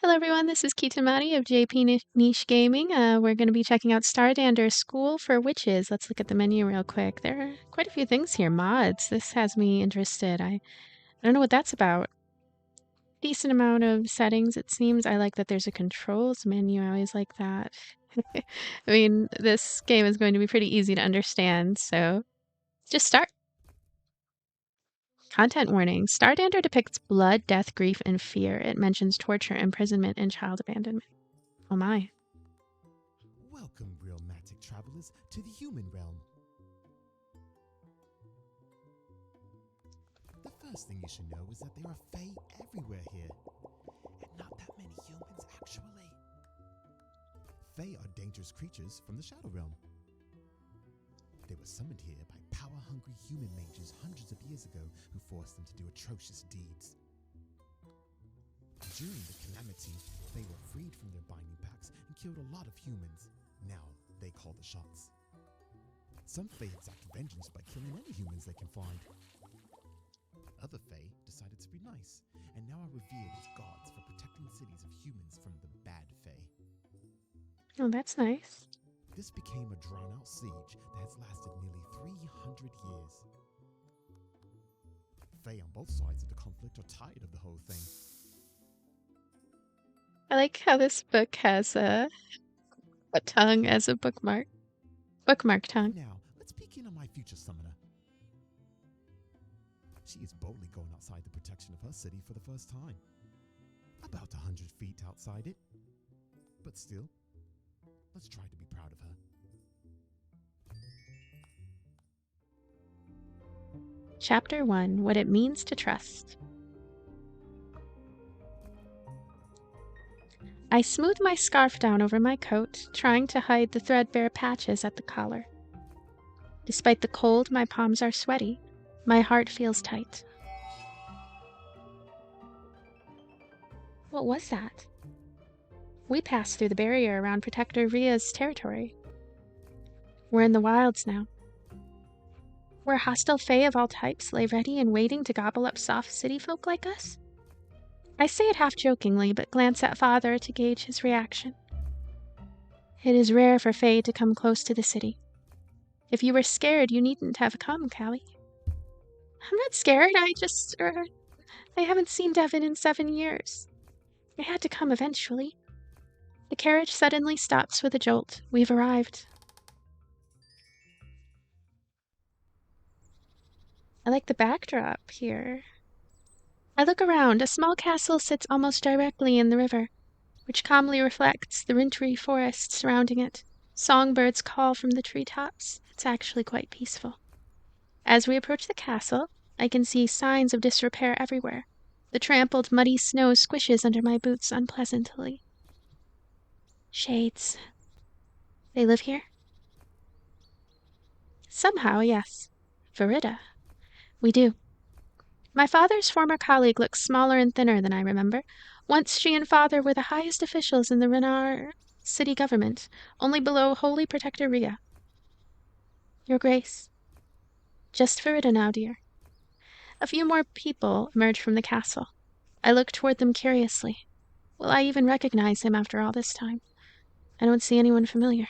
Hello everyone, this is Kitamati of JP Niche Gaming. We're going to be checking out Stardander School for Witches. Let's look at the menu real quick. There are quite a few things here. Mods. This has me interested. I don't know what that's about. Decent amount of settings, it seems. I like that there's a controls menu. I always like that. I mean, this game is going to be pretty easy to understand, so just start. Content warning. Stardander depicts blood, death, grief, and fear. It mentions torture, imprisonment, and child abandonment. Oh my. Welcome, realmatic travelers, to the human realm. The first thing you should know is that there are fae everywhere here, and not that many humans actually. Fae are dangerous creatures from the Shadow Realm. They were summoned here by power-hungry human mages hundreds of years ago who forced them to do atrocious deeds. During the calamity, they were freed from their binding packs and killed a lot of humans. Now they call the shots. Some fae exact vengeance by killing any humans they can find. Other fae decided to be nice, and now are revered as gods for protecting cities of humans from the bad fae. Oh, that's nice. This became a drawn-out siege that has lasted nearly 300 years. Fae on both sides of the conflict are tired of the whole thing. I like how this book has a tongue as a bookmark. Bookmark tongue. Now, let's peek in on my future summoner. She is boldly going outside the protection of her city for the first time. About 100 feet outside it. But still, let's try to be proud of her. Chapter 1. What it means to trust. I smooth my scarf down over my coat, trying to hide the threadbare patches at the collar. Despite the cold, my palms are sweaty. My heart feels tight. What was that? We passed through the barrier around Protector Ria's territory. We're in the wilds now, where hostile fae of all types lay ready and waiting to gobble up soft city folk like us. I say it half-jokingly, but glance at Father to gauge his reaction. It is rare for fae to come close to the city. If you were scared, you needn't have come, Callie. I'm not scared, I haven't seen Devin in 7 years. I had to come eventually. The carriage suddenly stops with a jolt. We've arrived. I like the backdrop here. I look around. A small castle sits almost directly in the river, which calmly reflects the wintry forest surrounding it. Songbirds call from the treetops. It's actually quite peaceful. As we approach the castle, I can see signs of disrepair everywhere. The trampled, muddy snow squishes under my boots unpleasantly. Shades. They live here? Somehow, yes. Verida. We do. My father's former colleague looks smaller and thinner than I remember. Once she and father were the highest officials in the Renar city government, only below Holy Protector Ria. Your Grace. Just Verida now, dear. A few more people emerge from the castle. I look toward them curiously. Will I even recognize him after all this time? I don't see anyone familiar.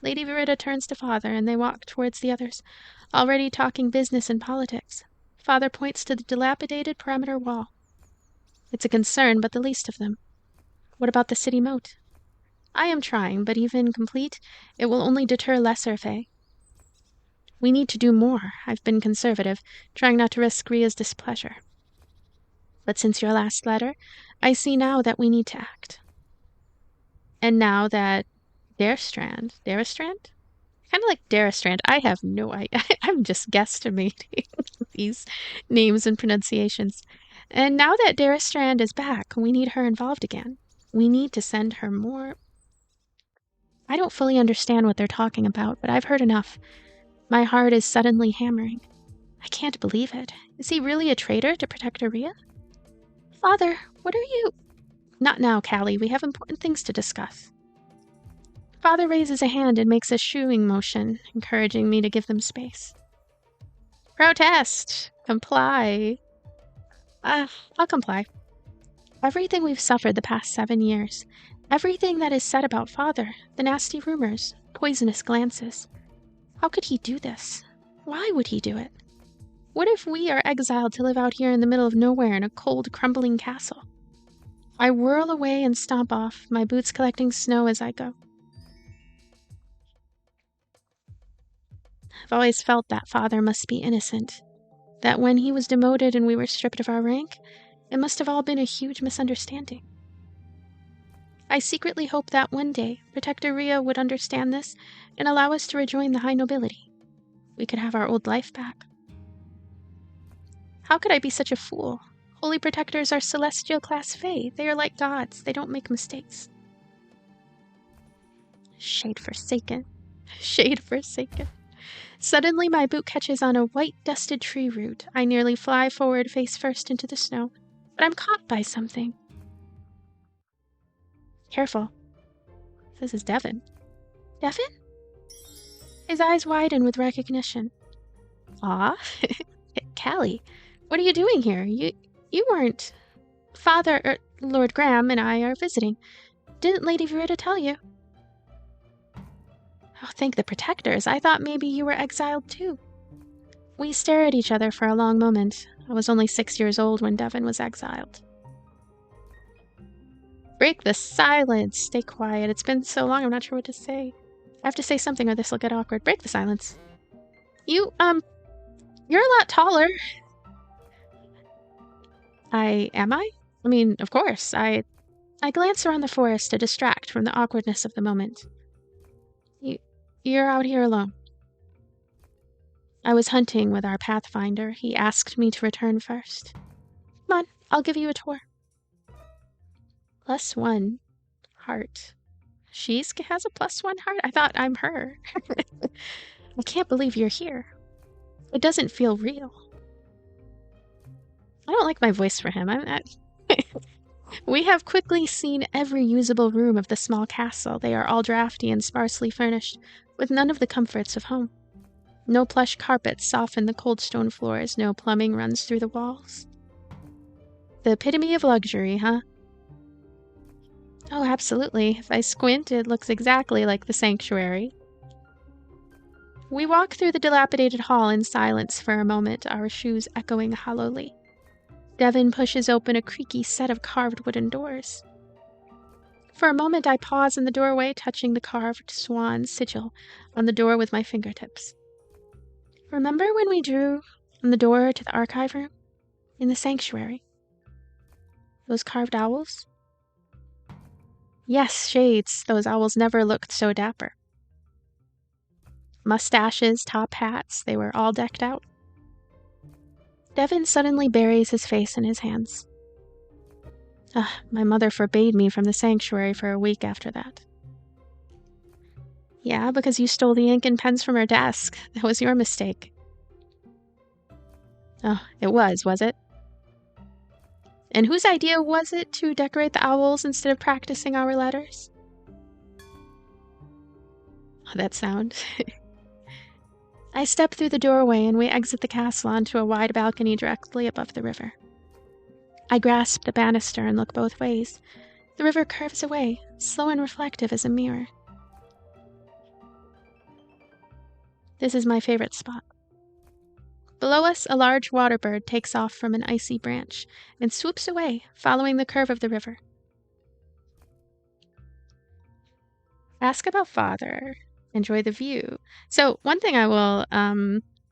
Lady Verida turns to father, and they walk towards the others, already talking business and politics. Father points to the dilapidated perimeter wall. It's a concern, but the least of them. What about the city moat? I am trying, but even complete, it will only deter lesser fae. We need to do more. I've been conservative, trying not to risk Ria's displeasure. But since your last letter, I see now that we need to act. And now that Darastrand? Kind of like Darastrand. I have no idea. I'm just guesstimating these names and pronunciations. And now that Darastrand is back, we need her involved again. We need to send her more. I don't fully understand what they're talking about, but I've heard enough. My heart is suddenly hammering. I can't believe it. Is he really a traitor to Protector Ria? Father, what are you? Not now, Callie. We have important things to discuss. Father raises a hand and makes a shooing motion, encouraging me to give them space. Protest! Comply. I'll comply. Everything we've suffered the past 7 years, everything that is said about Father, the nasty rumors, poisonous glances. How could he do this? Why would he do it? What if we are exiled to live out here in the middle of nowhere in a cold, crumbling castle? I whirl away and stomp off, my boots collecting snow as I go. I've always felt that Father must be innocent, that when he was demoted and we were stripped of our rank, it must have all been a huge misunderstanding. I secretly hope that one day Protector Rhea would understand this and allow us to rejoin the high nobility. We could have our old life back. How could I be such a fool? Holy Protectors are celestial class fae. They are like gods. They don't make mistakes. Shade forsaken. Shade forsaken. Suddenly my boot catches on a white dusted tree root. I nearly fly forward face first into the snow, but I'm caught by something. Careful. This is Devin. Devin? His eyes widen with recognition. Aw, Callie, what are you doing here? You weren't... Lord Graham and I are visiting. Didn't Lady Verita tell you? Oh, thank the Protectors. I thought maybe you were exiled too. We stare at each other for a long moment. I was only 6 years old when Devin was exiled. Break the silence. Stay quiet. It's been so long, I'm not sure what to say. I have to say something or this will get awkward. Break the silence. You're a lot taller. Am I? I mean, of course. I glance around the forest to distract from the awkwardness of the moment. You're out here alone. I was hunting with our Pathfinder. He asked me to return first. Come on, I'll give you a tour. +1 heart. She has a +1 heart? I thought I'm her. I can't believe you're here. It doesn't feel real. I don't like my voice for him. We have quickly seen every usable room of the small castle. They are all drafty and sparsely furnished, with none of the comforts of home. No plush carpets soften the cold stone floors, no plumbing runs through the walls. The epitome of luxury, huh? Oh, absolutely. If I squint, it looks exactly like the sanctuary. We walk through the dilapidated hall in silence for a moment, our shoes echoing hollowly. Devin pushes open a creaky set of carved wooden doors. For a moment I pause in the doorway, touching the carved swan sigil on the door with my fingertips. Remember when we drew on the door to the archive room? In the sanctuary? Those carved owls? Yes, shades. Those owls never looked so dapper. Mustaches, top hats, they were all decked out. Devin suddenly buries his face in his hands. My mother forbade me from the sanctuary for a week after that. Yeah, because you stole the ink and pens from her desk. That was your mistake. Oh, it was it? And whose idea was it to decorate the owls instead of practicing our letters? Oh, that sound. I step through the doorway and we exit the castle onto a wide balcony directly above the river. I grasp the banister and look both ways. The river curves away, slow and reflective as a mirror. This is my favorite spot. Below us, a large water bird takes off from an icy branch and swoops away, following the curve of the river. Ask about Father. Enjoy the view. So one thing I will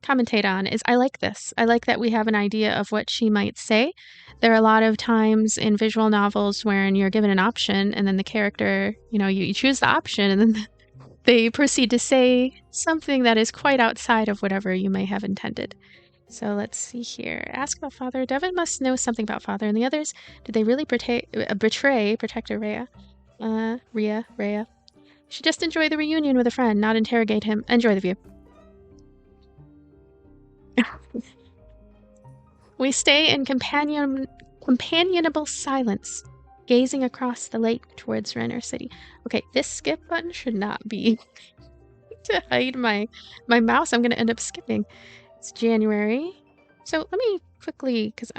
commentate on is I like this. I like that we have an idea of what she might say. There are a lot of times in visual novels wherein you're given an option and then the character, you choose the option and then they proceed to say something that is quite outside of whatever you may have intended. So let's see here. Ask about Father. Devin must know something about Father. And the others, did they really betray Protector Rhea? Rhea. Should just enjoy the reunion with a friend, not interrogate him. Enjoy the view. We stay in companionable silence, gazing across the lake towards Renner City. Okay, this skip button should not be to hide my mouse. I'm going to end up skipping. It's January. So let me quickly, because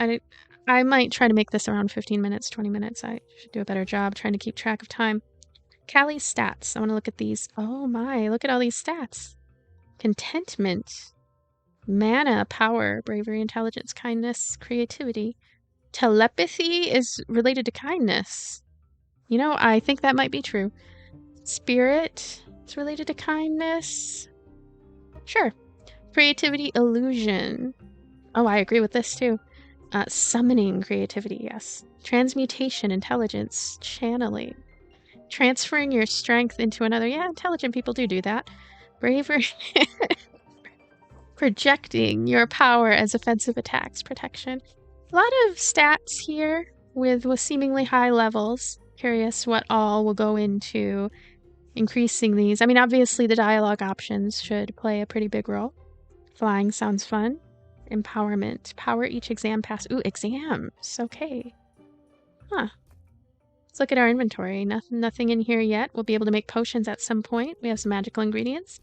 I might try to make this around 15 minutes, 20 minutes. I should do a better job trying to keep track of time. Callie's stats. I want to look at these. Oh my, look at all these stats. Contentment, mana, power, bravery, intelligence, kindness, creativity. Telepathy is related to kindness. You know, I think that might be true. Spirit is related to kindness. Sure. Creativity, illusion. Oh, I agree with this too. Summoning, creativity, yes. Transmutation, intelligence, channeling. Transferring your strength into another. Yeah, intelligent people do that. Bravery. Projecting your power as offensive attacks, protection. A lot of stats here with seemingly high levels. Curious what all will go into increasing these. I mean, obviously the dialogue options should play a pretty big role. Flying sounds fun. Empowerment. Power each exam pass. Ooh, exams. Okay. Huh. Let's look at our inventory. Nothing in here yet. We'll be able to make potions at some point. We have some magical ingredients.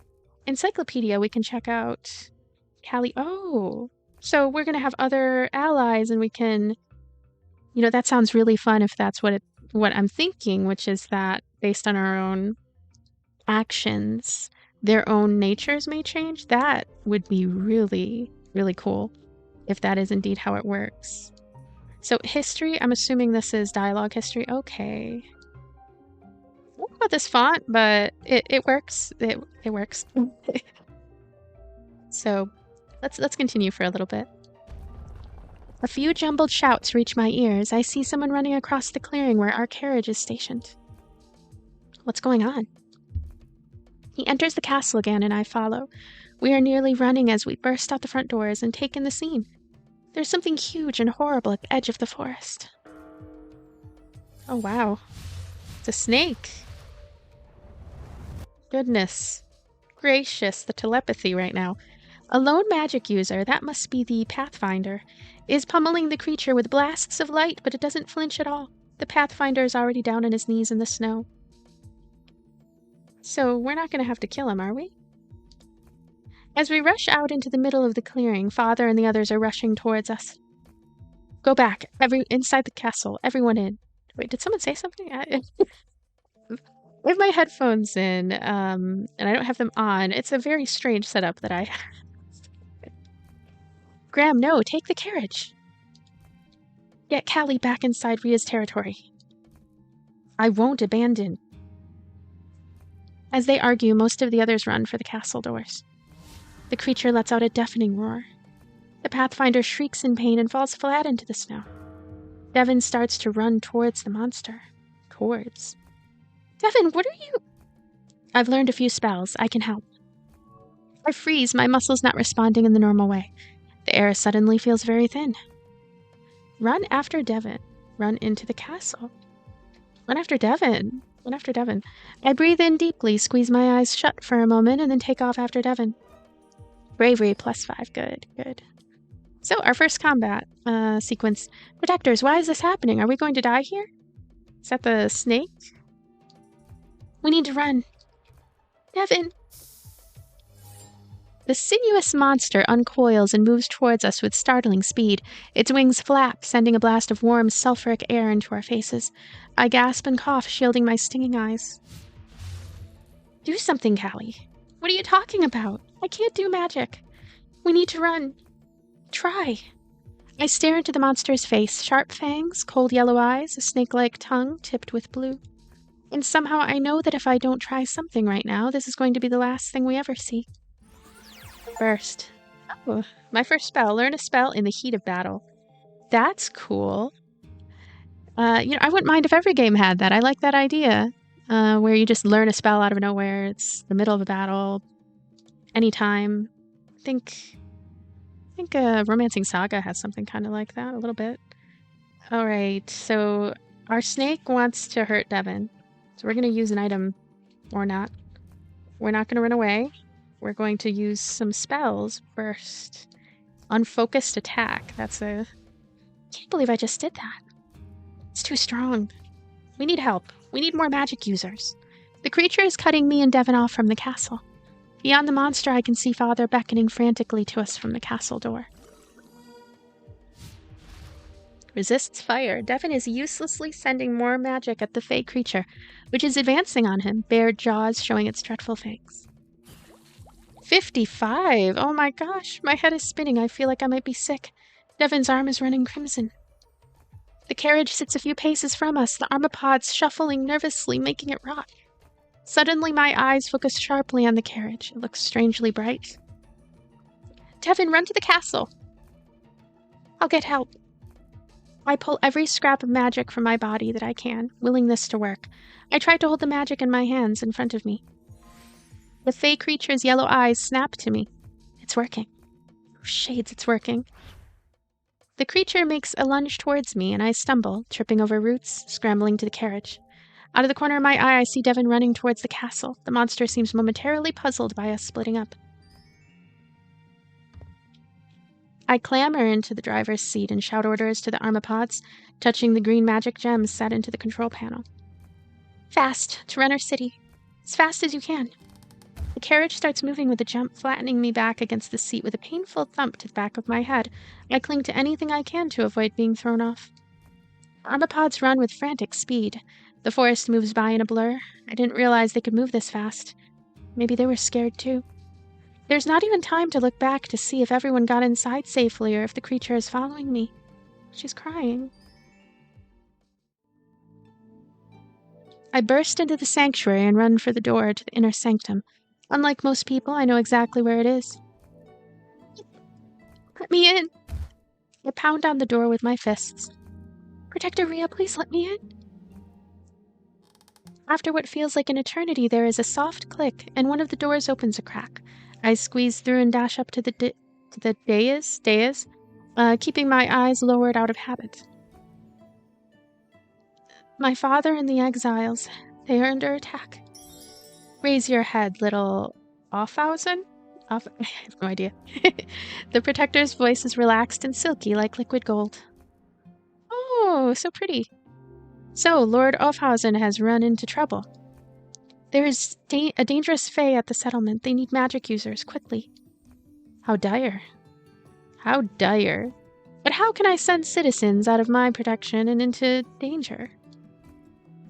Encyclopedia, we can check out Callie. Oh, so we're going to have other allies and we can, you know, that sounds really fun if that's what I'm thinking, which is that based on our own actions, their own natures may change. That would be really, really cool if that is indeed how it works. So history, I'm assuming this is dialogue history. Okay. I don't know about this font, but it works. It works. So let's continue for a little bit. A few jumbled shouts reach my ears. I see someone running across the clearing where our carriage is stationed. What's going on? He enters the castle again, and I follow. We are nearly running as we burst out the front doors and take in the scene. There's something huge and horrible at the edge of the forest. Oh, wow. It's a snake. Goodness gracious, the telepathy right now. A lone magic user, that must be the Pathfinder, is pummeling the creature with blasts of light, but it doesn't flinch at all. The Pathfinder is already down on his knees in the snow. So we're not going to have to kill him, are we? As we rush out into the middle of the clearing, Father and the others are rushing towards us. Go back. Inside the castle. Everyone in. Wait, did someone say something? I have my headphones in, and I don't have them on. It's a very strange setup that I have. Graham, no, take the carriage. Get Callie back inside Ria's territory. I won't abandon. As they argue, most of the others run for the castle doors. The creature lets out a deafening roar. The Pathfinder shrieks in pain and falls flat into the snow. Devin starts to run towards the monster. Towards. Devin, what are you? I've learned a few spells. I can help. I freeze, my muscles not responding in the normal way. The air suddenly feels very thin. Run after Devin. Run into the castle. Run after Devin. Run after Devin. I breathe in deeply, squeeze my eyes shut for a moment, and then take off after Devin. Bravery +5. Good, good. So, our first combat sequence. Protectors, why is this happening? Are we going to die here? Is that the snake? We need to run. Devin! The sinuous monster uncoils and moves towards us with startling speed. Its wings flap, sending a blast of warm, sulfuric air into our faces. I gasp and cough, shielding my stinging eyes. Do something, Callie. What are you talking about? I can't do magic. We need to run. Try. I stare into the monster's face, sharp fangs, cold yellow eyes, a snake-like tongue tipped with blue. And somehow I know that if I don't try something right now, this is going to be the last thing we ever see. First. Oh, my first spell. Learn a spell in the heat of battle. That's cool. I wouldn't mind if every game had that. I like that idea. Where you just learn a spell out of nowhere. It's the middle of a battle. Anytime. I think Romancing Saga has something kind of like that, a little bit. Alright, so our snake wants to hurt Devin. So we're going to use an item or not. We're not going to run away. We're going to use some spells first. Unfocused attack. I can't believe I just did that. It's too strong. We need help. We need more magic users. The creature is cutting me and Devin off from the castle. Beyond the monster, I can see Father beckoning frantically to us from the castle door. Resists fire. Devin is uselessly sending more magic at the fey creature, which is advancing on him, bared jaws showing its dreadful fangs. 55! Oh my gosh, my head is spinning. I feel like I might be sick. Devin's arm is running crimson. The carriage sits a few paces from us, the armopods shuffling nervously, making it rock. Suddenly my eyes focus sharply on the carriage. It looks strangely bright. Devin, run to the castle! I'll get help. I pull every scrap of magic from my body that I can, willing this to work. I try to hold the magic in my hands in front of me. The fey creature's yellow eyes snap to me. It's working. Oh, shades, it's working. The creature makes a lunge towards me, and I stumble, tripping over roots, scrambling to the carriage. Out of the corner of my eye, I see Devin running towards the castle. The monster seems momentarily puzzled by us splitting up. I clamber into the driver's seat and shout orders to the armopods, touching the green magic gems set into the control panel. Fast, to Renner City. As fast as you can. The carriage starts moving with a jump, flattening me back against the seat with a painful thump to the back of my head. I cling to anything I can to avoid being thrown off. Armopods run with frantic speed. The forest moves by in a blur. I didn't realize they could move this fast. Maybe they were scared too. There's not even time to look back to see if everyone got inside safely or if the creature is following me. She's crying. I burst into the sanctuary and run for the door to the inner sanctum. Unlike most people, I know exactly where it is. Let me in! I pound on the door with my fists. Protector Rhea, please let me in. After what feels like an eternity, there is a soft click, and one of the doors opens a crack. I squeeze through and dash up to the dais, keeping my eyes lowered out of habit. My father and the exiles, they are under attack. Raise your head, little Offhausen? I have no idea. The protector's voice is relaxed and silky like liquid gold. Oh, so pretty. So, Lord Offhausen has run into trouble. There is a dangerous fey at the settlement. They need magic users, quickly. How dire. How dire. But how can I send citizens out of my protection and into danger?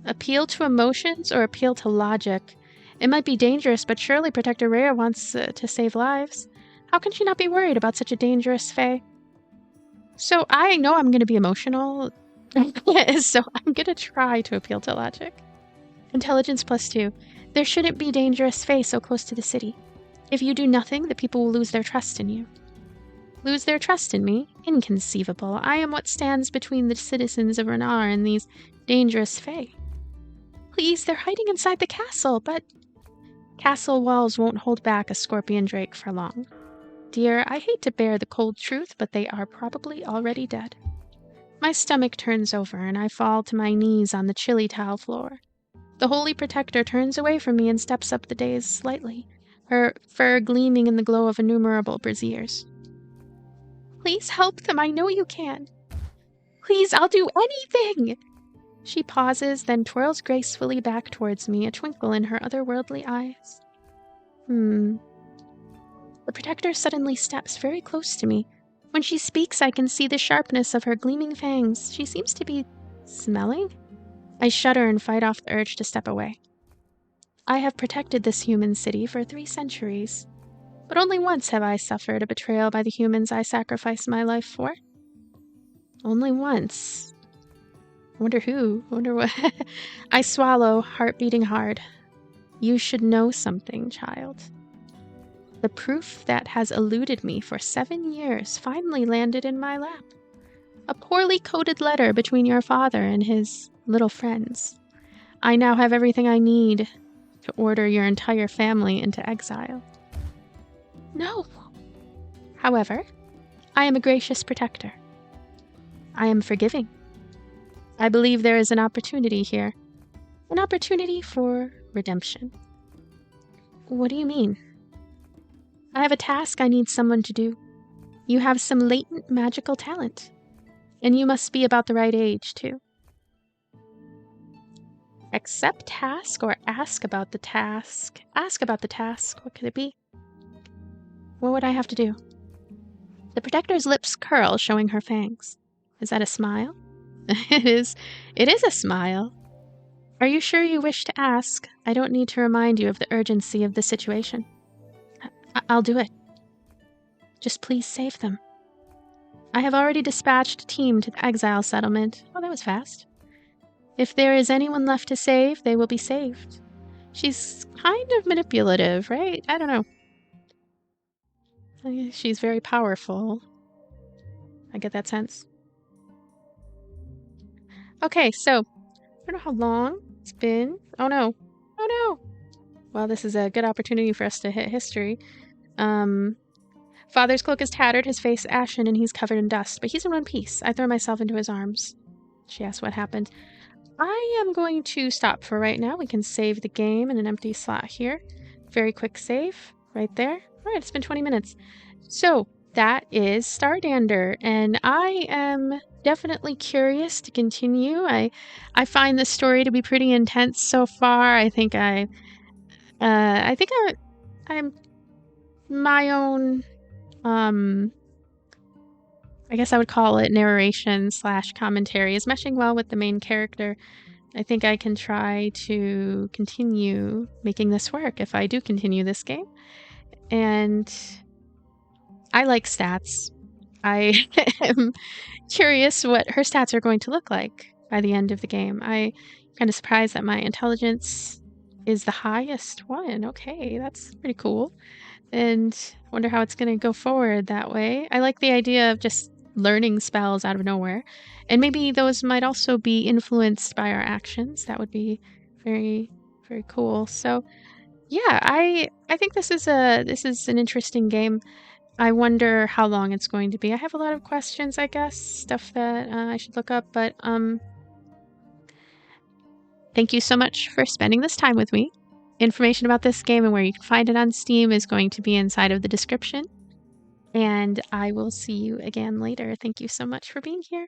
Appeal to emotions or appeal to logic? It might be dangerous, but surely Protector Rhea wants to save lives. How can she not be worried about such a dangerous fey? So I know I'm going to be emotional, so I'm going to try to appeal to logic. Intelligence +2. There shouldn't be dangerous fey so close to the city. If you do nothing, the people will lose their trust in you. Lose their trust in me? Inconceivable. I am what stands between the citizens of Renar and these dangerous fey. Please, they're hiding inside the castle, but... Castle walls won't hold back a scorpion drake for long. Dear, I hate to bear the cold truth, but they are probably already dead. My stomach turns over, and I fall to my knees on the chilly tile floor. The Holy Protector turns away from me and steps up the dais slightly, her fur gleaming in the glow of innumerable braziers. Please help them, I know you can. Please, I'll do anything! She pauses, then twirls gracefully back towards me, a twinkle in her otherworldly eyes. The Protector suddenly steps very close to me. When she speaks, I can see the sharpness of her gleaming fangs. She seems to be smelling? I shudder and fight off the urge to step away. I have protected this human city for 3 centuries, but only once have I suffered a betrayal by the humans I sacrificed my life for. Only once. I wonder who? I wonder what? I swallow, heart beating hard. You should know something, child. The proof that has eluded me for 7 years finally landed in my lap. A poorly coded letter between your father and his little friends. I now have everything I need to order your entire family into exile. No. However, I am a gracious protector. I am forgiving. I believe there is an opportunity here. An opportunity for redemption. What do you mean? I have a task I need someone to do. You have some latent magical talent. And you must be about the right age, too. Accept task or ask about the task? Ask about the task. What could it be? What would I have to do? The Protector's lips curl, showing her fangs. Is that a smile? It is. It is a smile. Are you sure you wish to ask? I don't need to remind you of the urgency of the situation. I'll do it. Just please save them. I have already dispatched a team to the exile settlement. Oh, that was fast. If there is anyone left to save, they will be saved. She's kind of manipulative, right? I don't know. She's very powerful. I get that sense. Okay, so I don't know how long it's been. Oh no. Oh no. Well, this is a good opportunity for us to hit history. Father's cloak is tattered, his face ashen, and he's covered in dust, but he's in one piece. I throw myself into his arms. She asks what happened. I am going to stop for right now. We can save the game in an empty slot here. Very quick save right there. All right, it's been 20 minutes. So that is Stardander, and I am definitely curious to continue. I find the story to be pretty intense so far. I think I'm my own I guess I would call it narration / commentary is meshing well with the main character. I think I can try to continue making this work if I do continue this game. And I like stats. I am curious what her stats are going to look like by the end of the game. I'm kind of surprised that my intelligence is the highest one. Okay, that's pretty cool. And I wonder how it's going to go forward that way. I like the idea of just learning spells out of nowhere. And maybe those might also be influenced by our actions. That would be very, very cool. So yeah, I think this is an interesting game. I wonder how long it's going to be. I have a lot of questions, I guess, stuff that I should look up, but thank you so much for spending this time with me. Information about this game and where you can find it on Steam is going to be inside of the description. And I will see you again later. Thank you so much for being here.